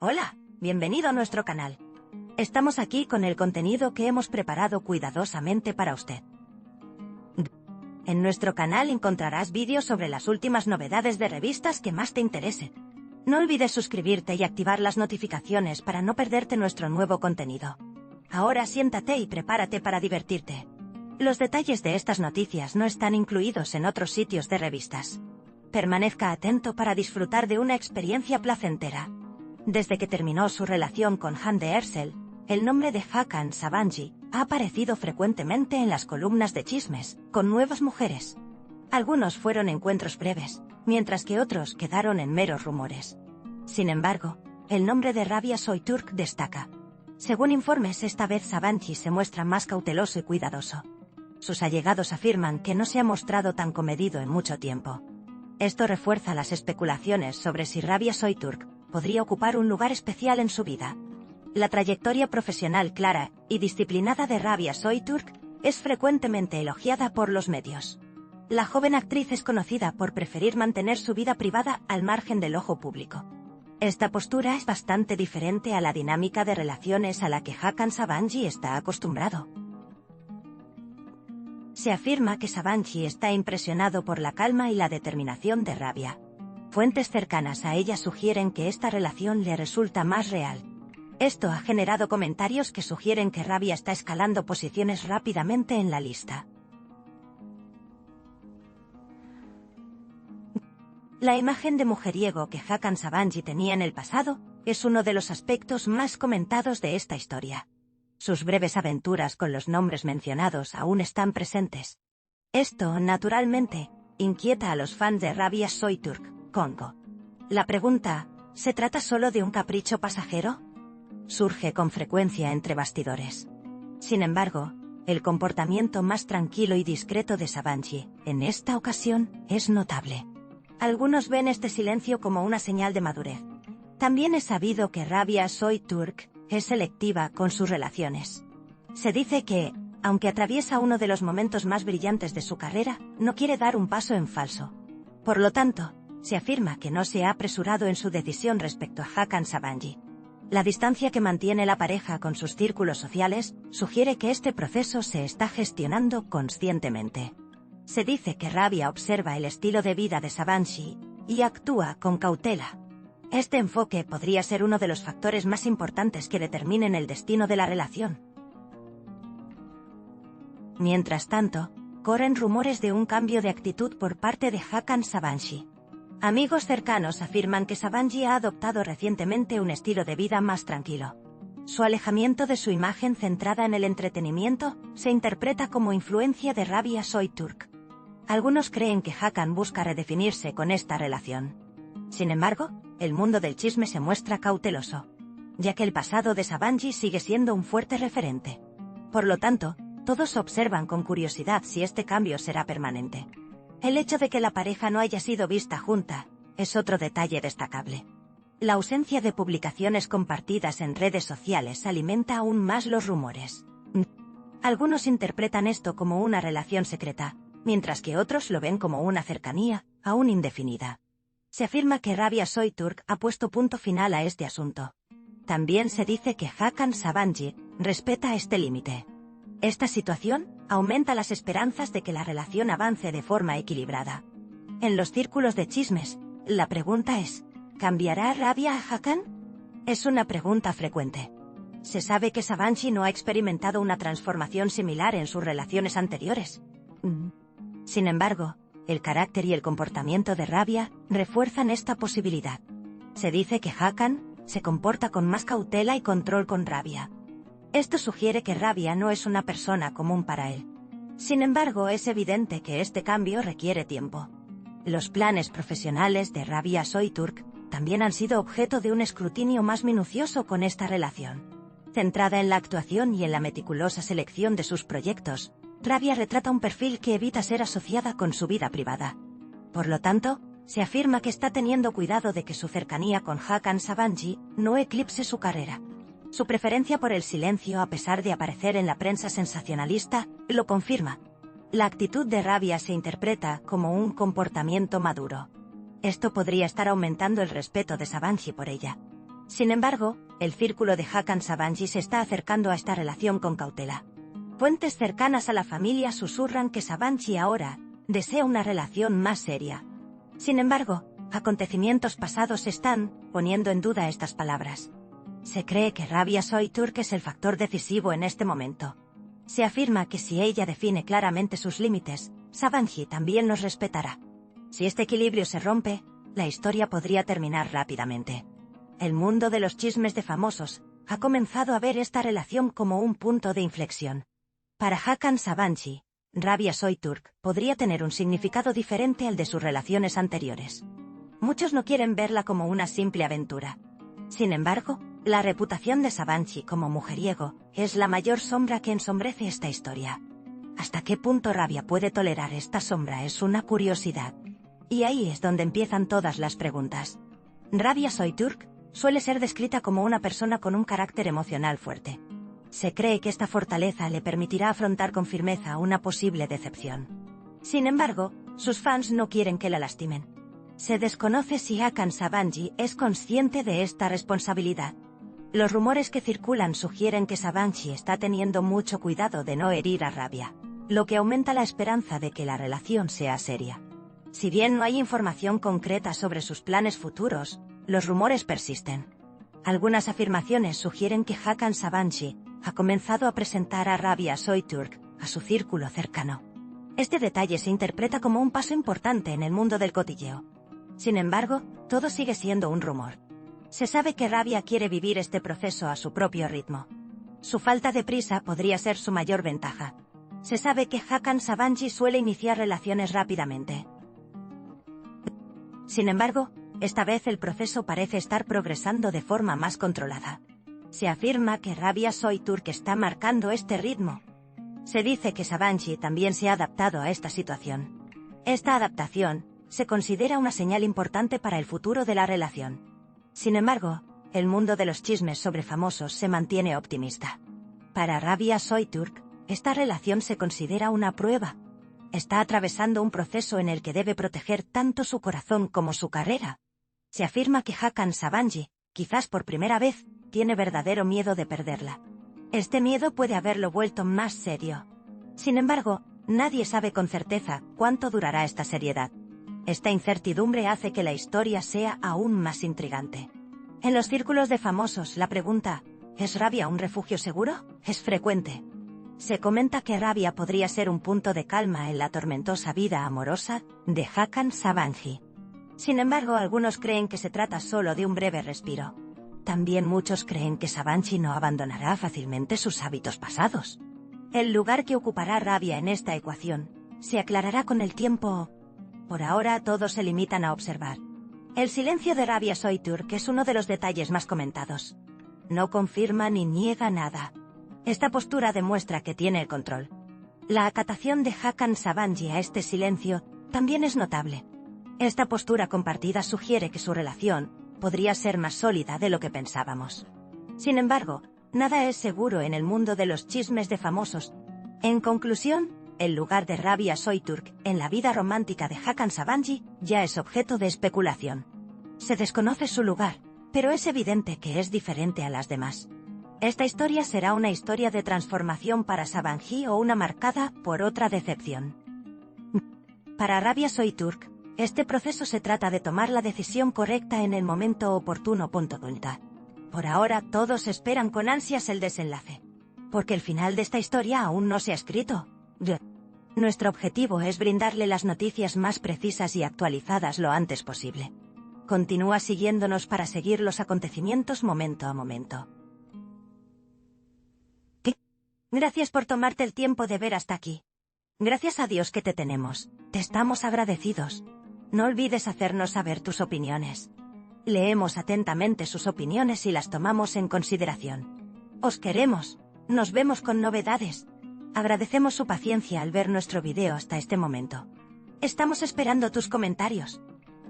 Hola, bienvenido a nuestro canal. Estamos aquí con el contenido que hemos preparado cuidadosamente para usted. En nuestro canal encontrarás vídeos sobre las últimas novedades de revistas que más te interesen. No olvides suscribirte y activar las notificaciones para no perderte nuestro nuevo contenido. Ahora siéntate y prepárate para divertirte. Los detalles de estas noticias no están incluidos en otros sitios de revistas. Permanezca atento para disfrutar de una experiencia placentera. Desde que terminó su relación con Hande Erçel, el nombre de Hakan Sabancı ha aparecido frecuentemente en las columnas de chismes, con nuevas mujeres. Algunos fueron encuentros breves, mientras que otros quedaron en meros rumores. Sin embargo, el nombre de Rabia Soytürk destaca. Según informes, esta vez Sabancı se muestra más cauteloso y cuidadoso. Sus allegados afirman que no se ha mostrado tan comedido en mucho tiempo. Esto refuerza las especulaciones sobre si Rabia Soytürk podría ocupar un lugar especial en su vida. La trayectoria profesional clara y disciplinada de Rabia Soytürk es frecuentemente elogiada por los medios. La joven actriz es conocida por preferir mantener su vida privada al margen del ojo público. Esta postura es bastante diferente a la dinámica de relaciones a la que Hakan Sabancı está acostumbrado. Se afirma que Sabancı está impresionado por la calma y la determinación de Rabia. Fuentes cercanas a ella sugieren que esta relación le resulta más real. Esto ha generado comentarios que sugieren que Rabia está escalando posiciones rápidamente en la lista. La imagen de mujeriego que Hakan Sabancı tenía en el pasado es uno de los aspectos más comentados de esta historia. Sus breves aventuras con los nombres mencionados aún están presentes. Esto, naturalmente, inquieta a los fans de Rabia Soytürk, Congo. La pregunta, ¿se trata solo de un capricho pasajero? Surge con frecuencia entre bastidores. Sin embargo, el comportamiento más tranquilo y discreto de Sabancı, en esta ocasión, es notable. Algunos ven este silencio como una señal de madurez. También es sabido que Rabia Soytürk es selectiva con sus relaciones. Se dice que, aunque atraviesa uno de los momentos más brillantes de su carrera, no quiere dar un paso en falso. Por lo tanto, se afirma que no se ha apresurado en su decisión respecto a Hakan Sabancı. La distancia que mantiene la pareja con sus círculos sociales sugiere que este proceso se está gestionando conscientemente. Se dice que Rabia observa el estilo de vida de Sabancı y actúa con cautela. Este enfoque podría ser uno de los factores más importantes que determinen el destino de la relación. Mientras tanto, corren rumores de un cambio de actitud por parte de Hakan Sabancı. Amigos cercanos afirman que Sabancı ha adoptado recientemente un estilo de vida más tranquilo. Su alejamiento de su imagen centrada en el entretenimiento se interpreta como influencia de Rabia Soytürk. Algunos creen que Hakan busca redefinirse con esta relación. Sin embargo, el mundo del chisme se muestra cauteloso, ya que el pasado de Sabancı sigue siendo un fuerte referente. Por lo tanto, todos observan con curiosidad si este cambio será permanente. El hecho de que la pareja no haya sido vista junta es otro detalle destacable. La ausencia de publicaciones compartidas en redes sociales alimenta aún más los rumores. Algunos interpretan esto como una relación secreta, mientras que otros lo ven como una cercanía, aún indefinida. Se afirma que Rabia Soytürk ha puesto punto final a este asunto. También se dice que Hakan Sabancı respeta este límite. Esta situación aumenta las esperanzas de que la relación avance de forma equilibrada. En los círculos de chismes, la pregunta es, ¿cambiará Rabia a Hakan? Es una pregunta frecuente. Se sabe que Sabancı no ha experimentado una transformación similar en sus relaciones anteriores. Sin embargo, el carácter y el comportamiento de Rabia refuerzan esta posibilidad. Se dice que Hakan se comporta con más cautela y control con Rabia. Esto sugiere que Rabia no es una persona común para él. Sin embargo, es evidente que este cambio requiere tiempo. Los planes profesionales de Rabia Soytürk también han sido objeto de un escrutinio más minucioso con esta relación. Centrada en la actuación y en la meticulosa selección de sus proyectos, Rabia retrata un perfil que evita ser asociada con su vida privada. Por lo tanto, se afirma que está teniendo cuidado de que su cercanía con Hakan Sabancı no eclipse su carrera. Su preferencia por el silencio a pesar de aparecer en la prensa sensacionalista, lo confirma. La actitud de Rabia se interpreta como un comportamiento maduro. Esto podría estar aumentando el respeto de Sabancı por ella. Sin embargo, el círculo de Hakan Sabanji se está acercando a esta relación con cautela. Fuentes cercanas a la familia susurran que Sabanji ahora desea una relación más seria. Sin embargo, acontecimientos pasados están poniendo en duda estas palabras. Se cree que Rabia Soyturk es el factor decisivo en este momento. Se afirma que si ella define claramente sus límites, Sabanji también los respetará. Si este equilibrio se rompe, la historia podría terminar rápidamente. El mundo de los chismes de famosos ha comenzado a ver esta relación como un punto de inflexión. Para Hakan Sabanji, Rabia Soyturk podría tener un significado diferente al de sus relaciones anteriores. Muchos no quieren verla como una simple aventura. Sin embargo, la reputación de Sabanji como mujeriego es la mayor sombra que ensombrece esta historia. ¿Hasta qué punto Rabia puede tolerar esta sombra? Es una curiosidad. Y ahí es donde empiezan todas las preguntas. Rabia Soyturk suele ser descrita como una persona con un carácter emocional fuerte. Se cree que esta fortaleza le permitirá afrontar con firmeza una posible decepción. Sin embargo, sus fans no quieren que la lastimen. Se desconoce si Hakan Sabanji es consciente de esta responsabilidad. Los rumores que circulan sugieren que Sabanji está teniendo mucho cuidado de no herir a Rabia, lo que aumenta la esperanza de que la relación sea seria. Si bien no hay información concreta sobre sus planes futuros, los rumores persisten. Algunas afirmaciones sugieren que Hakan Sabanji ha comenzado a presentar a Rabia Soyturk a su círculo cercano. Este detalle se interpreta como un paso importante en el mundo del cotilleo. Sin embargo, todo sigue siendo un rumor. Se sabe que Rabia quiere vivir este proceso a su propio ritmo. Su falta de prisa podría ser su mayor ventaja. Se sabe que Hakan Sabanji suele iniciar relaciones rápidamente. Sin embargo, esta vez el proceso parece estar progresando de forma más controlada. Se afirma que Rabia Soyturk está marcando este ritmo. Se dice que Sabanji también se ha adaptado a esta situación. Esta adaptación se considera una señal importante para el futuro de la relación. Sin embargo, el mundo de los chismes sobre famosos se mantiene optimista. Para Rabia Soyturk, esta relación se considera una prueba. Está atravesando un proceso en el que debe proteger tanto su corazón como su carrera. Se afirma que Hakan Sabanji, quizás por primera vez, tiene verdadero miedo de perderla. Este miedo puede haberlo vuelto más serio. Sin embargo, nadie sabe con certeza cuánto durará esta seriedad. Esta incertidumbre hace que la historia sea aún más intrigante. En los círculos de famosos, la pregunta, ¿es Rabia un refugio seguro?, es frecuente. Se comenta que Rabia podría ser un punto de calma en la tormentosa vida amorosa de Hakan Sabanji. Sin embargo, algunos creen que se trata solo de un breve respiro. También muchos creen que Sabanji no abandonará fácilmente sus hábitos pasados. El lugar que ocupará Rabia en esta ecuación se aclarará con el tiempo. Por ahora todos se limitan a observar. El silencio de Rabia Soyturk es uno de los detalles más comentados. No confirma ni niega nada. Esta postura demuestra que tiene el control. La acatación de Hakan Sabanji a este silencio también es notable. Esta postura compartida sugiere que su relación podría ser más sólida de lo que pensábamos. Sin embargo, nada es seguro en el mundo de los chismes de famosos. En conclusión, el lugar de Rabia Soyturk en la vida romántica de Hakan Sabanji ya es objeto de especulación. Se desconoce su lugar, pero es evidente que es diferente a las demás. Esta historia será una historia de transformación para Sabanji o una marcada por otra decepción. Para Rabia Soyturk, este proceso se trata de tomar la decisión correcta en el momento oportuno. Por ahora todos esperan con ansias el desenlace. Porque el final de esta historia aún no se ha escrito. Nuestro objetivo es brindarle las noticias más precisas y actualizadas lo antes posible. Continúa siguiéndonos para seguir los acontecimientos momento a momento. Gracias por tomarte el tiempo de ver hasta aquí. Gracias a Dios que te tenemos, te estamos agradecidos. No olvides hacernos saber tus opiniones. Leemos atentamente sus opiniones y las tomamos en consideración. Os queremos, nos vemos con novedades. Agradecemos su paciencia al ver nuestro video hasta este momento. Estamos esperando tus comentarios.